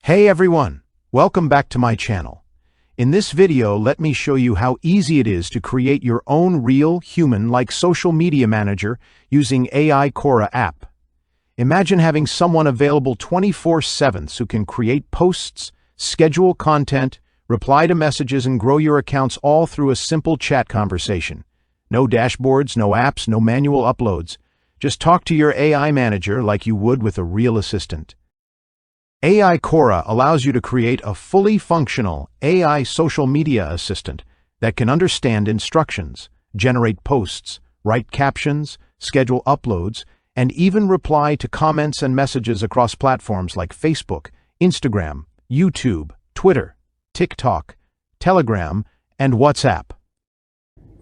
Hey everyone, welcome back to my channel. In this video, let me show you how easy it is to create your own real, human-like social media manager using AICora app. Imagine having someone available 24/7 who can create posts, schedule content, reply to messages, and grow your accounts all through a simple chat conversation. No dashboards, no apps, no manual uploads. Just talk to your AI manager like you would with a real assistant. AICora allows you to create a fully functional AI social media assistant that can understand instructions, generate posts, write captions, schedule uploads, and even reply to comments and messages across platforms like Facebook, Instagram, YouTube, Twitter, TikTok, Telegram, and WhatsApp.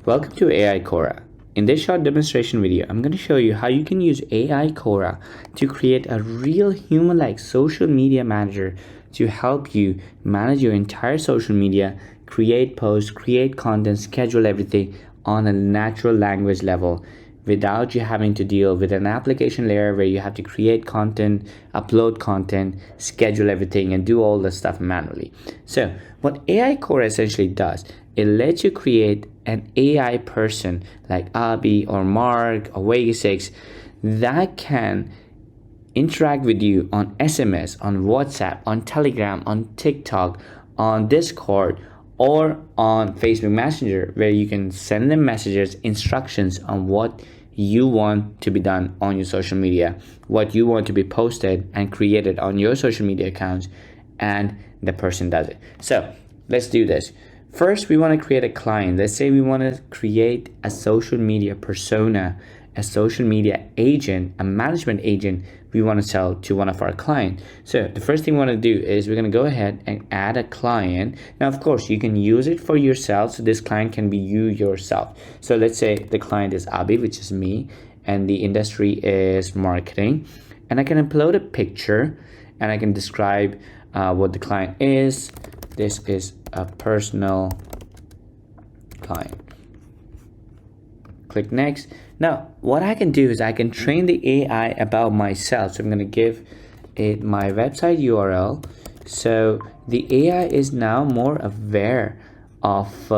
Welcome to AICora. In this short demonstration video, I'm going to show you how you can use AICora to create a real human-like social media manager to help you manage your entire social media, create posts, create content, schedule everything on a natural language level without you having to deal with an application layer where you have to create content, upload content, schedule everything, and do all the stuff manually. So what AICora essentially does, it lets you create an AI person like Abby or Mark or Vegas that can interact with you on SMS, on WhatsApp, on Telegram, on TikTok, on Discord, or on Facebook Messenger, where you can send them messages, instructions on what you want to be done on your social media, what you want to be posted and created on your social media accounts, and the person does it. So let's do this. First, we want to create a client. Let's say we want to create a social media persona, a social media agent, a management agent we want to sell to one of our clients. So the first thing we want to do is we're going to go ahead and add a client. Now, of course, you can use it for yourself. So this client can be you yourself. So let's say the client is Abby, which is me, and the industry is marketing. And I can upload a picture and I can describe what the client is. This is a personal client. Click next. Now what I can do is I can train the AI about myself. So I'm going to give it my website URL. So the AI is now more aware of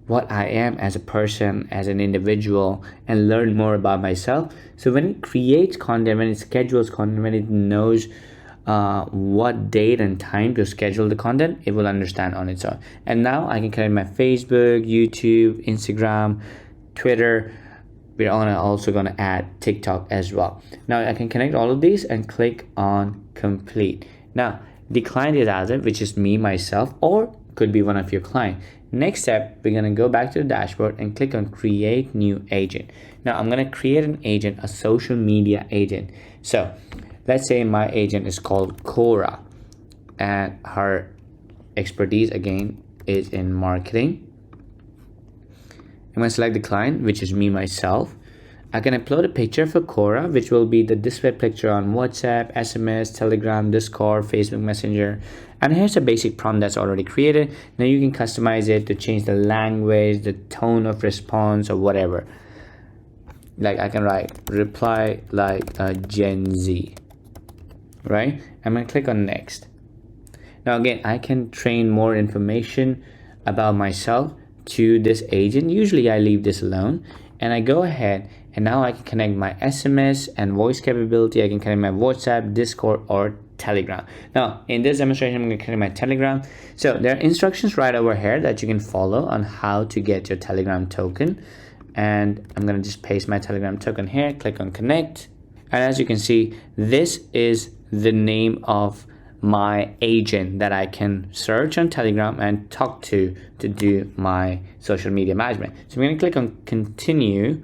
what I am as a person, as an individual, and learn more about myself. So when it creates content, when it schedules content, when it knows what date and time to schedule the content, it will understand on its own. And now I can connect my Facebook, YouTube, Instagram, Twitter. We're also going to add TikTok as well. Now I can connect all of these and click on complete. Now the client is Azad, which is me, myself, or could be one of your clients. Next step, we're going to go back to the dashboard and click on create new agent. Now I'm going to create an agent, a social media agent. So let's say my agent is called Cora and her expertise again is in marketing. I'm going to select the client, which is me, myself. I can upload a picture for Cora, which will be the display picture on WhatsApp, SMS, Telegram, Discord, Facebook Messenger. And here's a basic prompt that's already created. Now you can customize it to change the language, the tone of response, or whatever. Like I can write reply like a Gen Z. Right? I'm going to click on next. Now again, I can train more information about myself to this agent. Usually I leave this alone and I go ahead and now I can connect my SMS and voice capability. I can connect my WhatsApp, Discord, or Telegram. Now in this demonstration, I'm going to connect my Telegram. So there are instructions right over here that you can follow on how to get your Telegram token. And I'm going to just paste my Telegram token here, click on connect. And as you can see, this is the name of my agent that I can search on Telegram and talk to do my social media management. So I'm going to click on continue,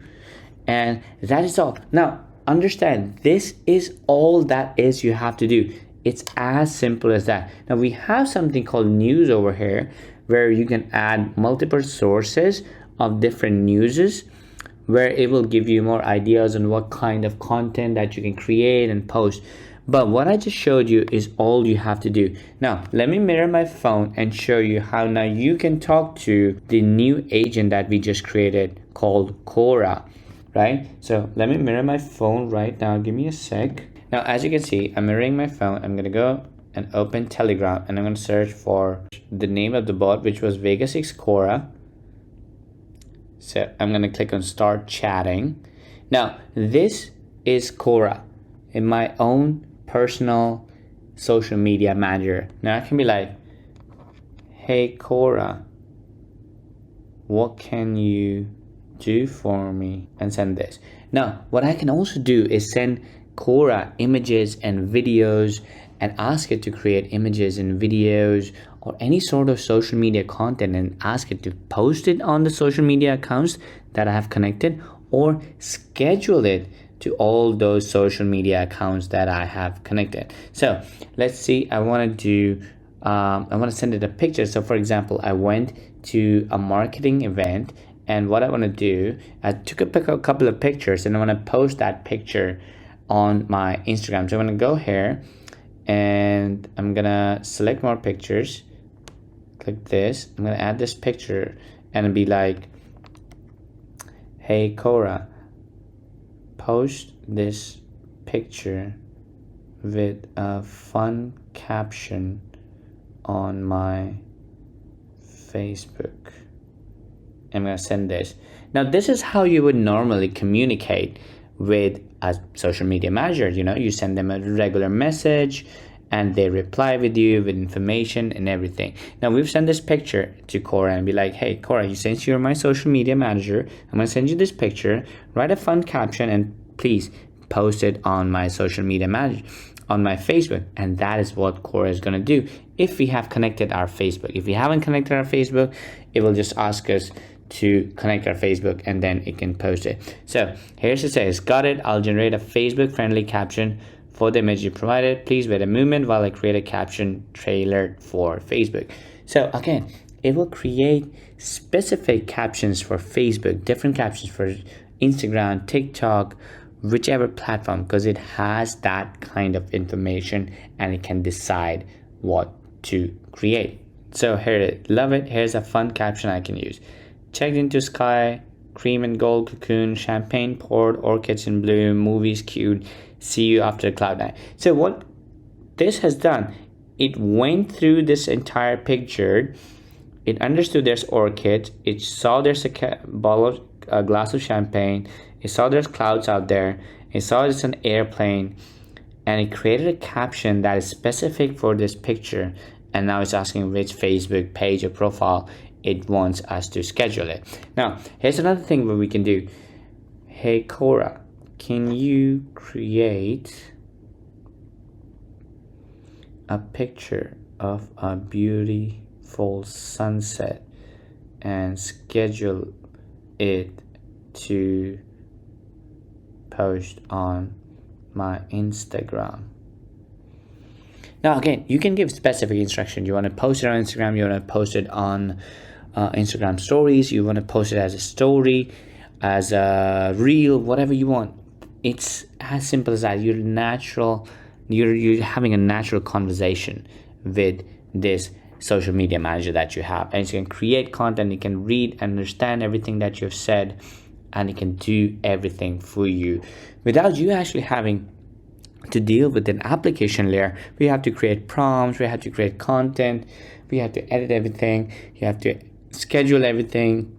and that is all. Now understand, this is all that is you have to do. It's as simple as that. Now we have something called news over here where you can add multiple sources of different newses, where it will give you more ideas on what kind of content that you can create and post. But what I just showed you is all you have to do. Now, let me mirror my phone and show you how now you can talk to the new agent that we just created called Cora, right? So let me mirror my phone right now. Give me a sec. Now, as you can see, I'm mirroring my phone. I'm gonna go and open Telegram, and I'm going to search for the name of the bot, which was AICora. So I'm going to click on start chatting. Now this is Cora in my own personal social media manager. Now I can be like, hey Cora, what can you do for me, and send this. Now what I can also do is send Cora images and videos and ask it to create images and videos or any sort of social media content, and ask it to post it on the social media accounts that I have connected, or schedule it to all those social media accounts that I have connected. So let's see, I want to send it a picture. So for example, I went to a marketing event, and what I want to do, I took a couple of pictures, and I want to post that picture on my Instagram. So I'm going to go here, and I'm going to select more pictures, click this, I'm going to add this picture, and be like, hey Cora, post this picture with a fun caption on my Facebook. I'm going to send this. Now this is how you would normally communicate with a social media manager. You send them a regular message and they reply with you with information and everything. Now we've sent this picture to Cora and be like, hey Cora, since you're my social media manager, I'm going to send you this picture, write a fun caption, and please post it on my social media manager, on my Facebook. And that is what Cora is going to do if we have connected our Facebook. If we haven't connected our Facebook, it will just ask us to connect our Facebook, and then it can post it. So here's it says, got it, I'll generate a Facebook friendly caption for the image you provided. Please wait a moment while I create a caption trailer for Facebook. So again, it will create specific captions for Facebook, different captions for Instagram, TikTok, whichever platform, because it has that kind of information and it can decide what to create. So here it is. Love it. Here's a fun caption I can use. Checked into sky, cream and gold cocoon, champagne poured, orchids in bloom, movies cute, see you after cloud nine. So what this has done, it went through this entire picture, it understood there's orchids, it saw there's a glass of champagne, it saw there's clouds out there, it saw it's an airplane, and it created a caption that is specific for this picture. And now it's asking which Facebook page or profile it wants us to schedule it. Now here's another thing that we can do. Hey Cora, can you create a picture of a beautiful sunset and schedule it to post on my Instagram? Now again, you can give specific instruction. You want to post it on Instagram, you want to post it on Instagram stories, you want to post it as a story, as a reel, whatever you want. It's as simple as that. You're having a natural conversation with this social media manager that you have, and you can create content, you can read and understand everything that you've said, and it can do everything for you without you actually having to deal with an application layer. We have to create prompts, we have to create content, we have to edit everything, you have to schedule everything,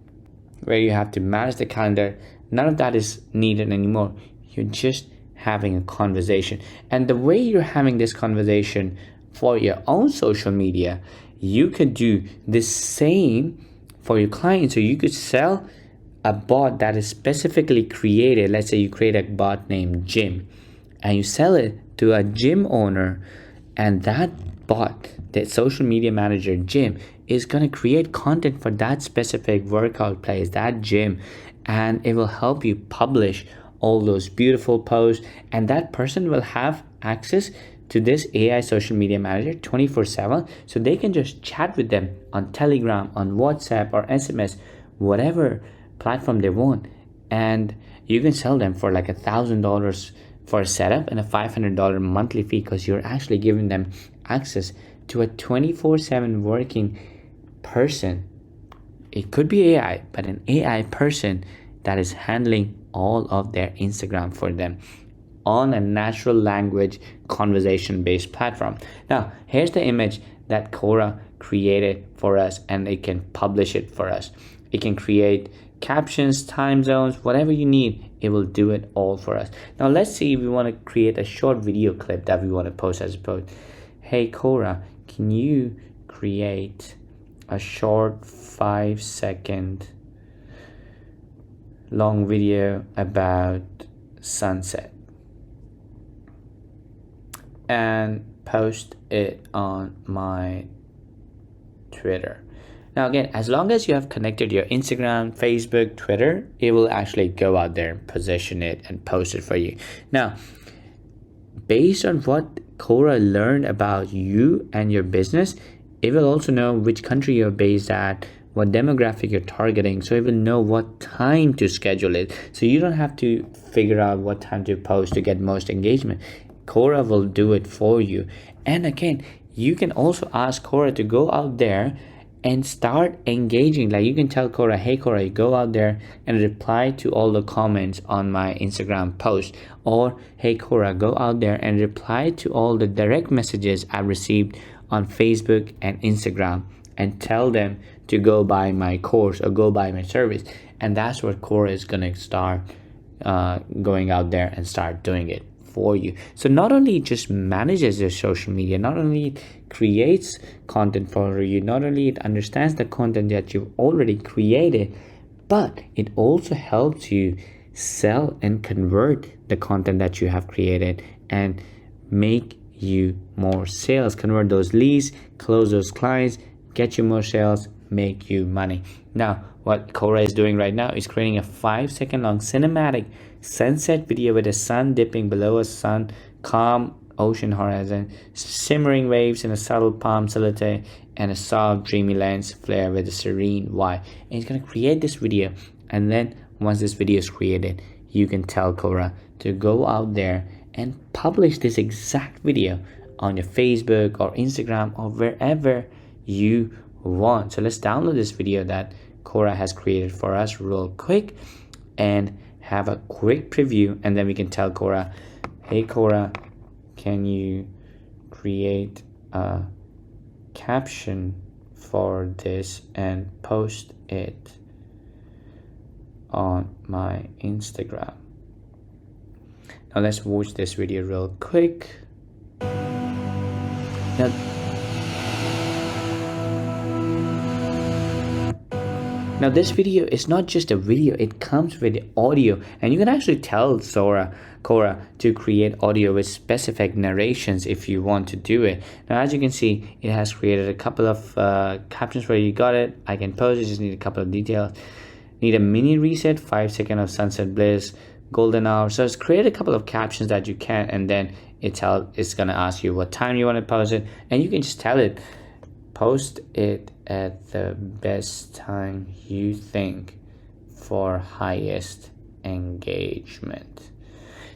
where you have to manage the calendar. None of that is needed anymore. You're just having a conversation, and the way you're having this conversation for your own social media, you could do the same for your clients. So you could sell a bot that is specifically created. Let's say you create a bot named Jim, and you sell it to a gym owner, and that bot, that social media manager Jim, is going to create content for that specific workout place, that gym, and it will help you publish all those beautiful posts, and that person will have access to this AI social media manager 24/7, so they can just chat with them on Telegram, on WhatsApp, or SMS, whatever platform they want, and you can sell them for like $1,000 for a setup and a $500 monthly fee, because you're actually giving them access to a 24/7 working person. It could be AI, but an AI person that is handling all of their Instagram for them, on a natural language conversation based platform. Now here's the image that Cora created for us, and it can publish it for us. It can create captions, time zones, whatever you need, it will do it all for us. Now let's see if we want to create a short video clip that we want to post as a post. Hey Cora, can you create a short 5-second long video about sunset and post it on my Twitter. Now again, as long as you have connected your Instagram, Facebook, Twitter, it will actually go out there and position it and post it for you. Now, based on what Cora learned about you and your business, it will also know which country you're based at, what demographic you're targeting, so it will know what time to schedule it. So you don't have to figure out what time to post to get most engagement. Cora will do it for you. And again, you can also ask Cora to go out there and start engaging. Like you can tell Cora, hey Cora, you go out there and reply to all the comments on my Instagram post. Or hey Cora, go out there and reply to all the direct messages I received on Facebook and Instagram, and tell them to go buy my course or go buy my service. And that's what Cora is gonna start going out there and start doing it for you. So not only it just manages your social media, not only it creates content for you, not only it understands the content that you've already created, but it also helps you sell and convert the content that you have created and make you more sales, convert those leads, close those clients, get you more sales, make you money. Now what Cora is doing right now is creating a 5-second long cinematic sunset video with the sun dipping below a sun, calm ocean horizon, simmering waves in a subtle palm silhouette, and a soft dreamy lens flare with a serene white. And it's going to create this video, and then once this video is created, you can tell Cora to go out there and publish this exact video on your Facebook or Instagram or wherever you want. So let's download this video that Cora has created for us real quick and have a quick preview, and then we can tell Cora, hey Cora, can you create a caption for this and post it on my Instagram. Now let's watch this video real quick. Now this video is not just a video, it comes with audio, and you can actually tell Cora to create audio with specific narrations if you want to do it. Now as you can see, it has created a couple of captions where you got it. I can post it, just need a couple of details. Need a mini reset, 5 seconds of sunset bliss, golden hour. So it's created a couple of captions that you can, and then it's gonna ask you what time you want to post it, and you can just tell it, post it at the best time you think for highest engagement.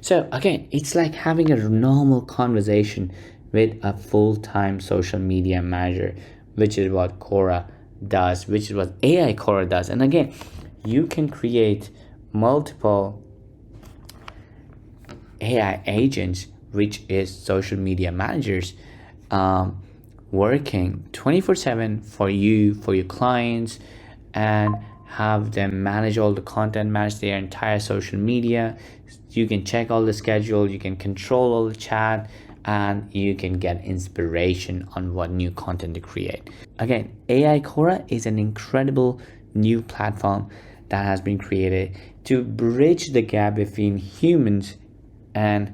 So again, it's like having a normal conversation with a full-time social media manager, which is what Cora does, which is what AICora does. And again, you can create multiple AI agents, which is social media managers, working 24/7 for you, for your clients, and have them manage all the content, manage their entire social media. You can check all the schedule, you can control all the chat, and you can get inspiration on what new content to create. Again, AICora is an incredible new platform that has been created to bridge the gap between humans and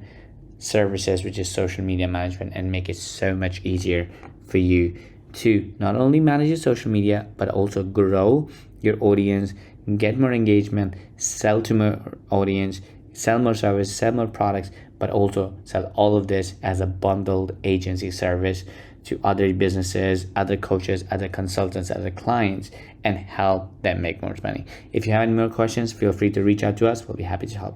services, which is social media management, and make it so much easier for you to not only manage your social media but also grow your audience, get more engagement, sell to more audience, sell more service, sell more products, but also sell all of this as a bundled agency service to other businesses, other coaches, other consultants, other clients, and help them make more money. If you have any more questions, feel free to reach out to us. We'll be happy to help you.